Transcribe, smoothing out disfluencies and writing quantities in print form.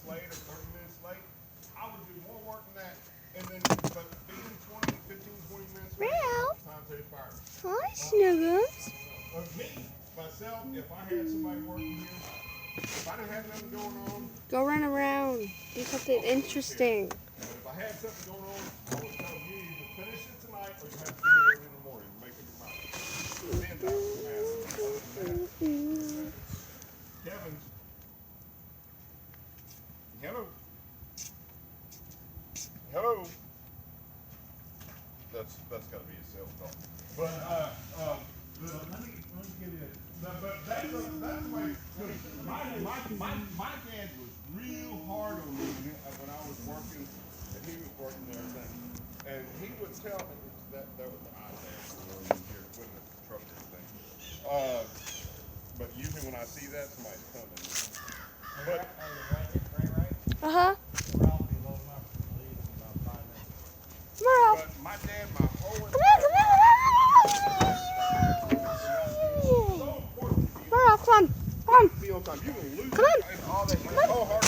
late or 30 minutes late, I would do more work than that. And then, but being 20 minutes late, Ralph. time to fire. Hi, Snuggles. Me, myself, if I had somebody working here, if I didn't have nothing going on, Go run around. Do something interesting. but if I had something going on, I would tell you either finish it tonight or you have to be here early in the morning to make it your mind. Then that would matter. Other than that, Kevin. Hello. Hello. That's got to be a sales call. But let me give you. But that's the way. My dad was real hard on me when I was working, and he was working and everything. And he would tell me that was the iPad here with the truck and everything. But usually when I see that, somebody's coming. But Uh-huh. Ralph, you load him up and leave in about 5 minutes. Come on, Ralph. but my dad, my whole Come on, come on, so come on. important to Come on, Ralph, come on. Come on. be on time. You're gonna lose Come on. it and all that. It's so hard.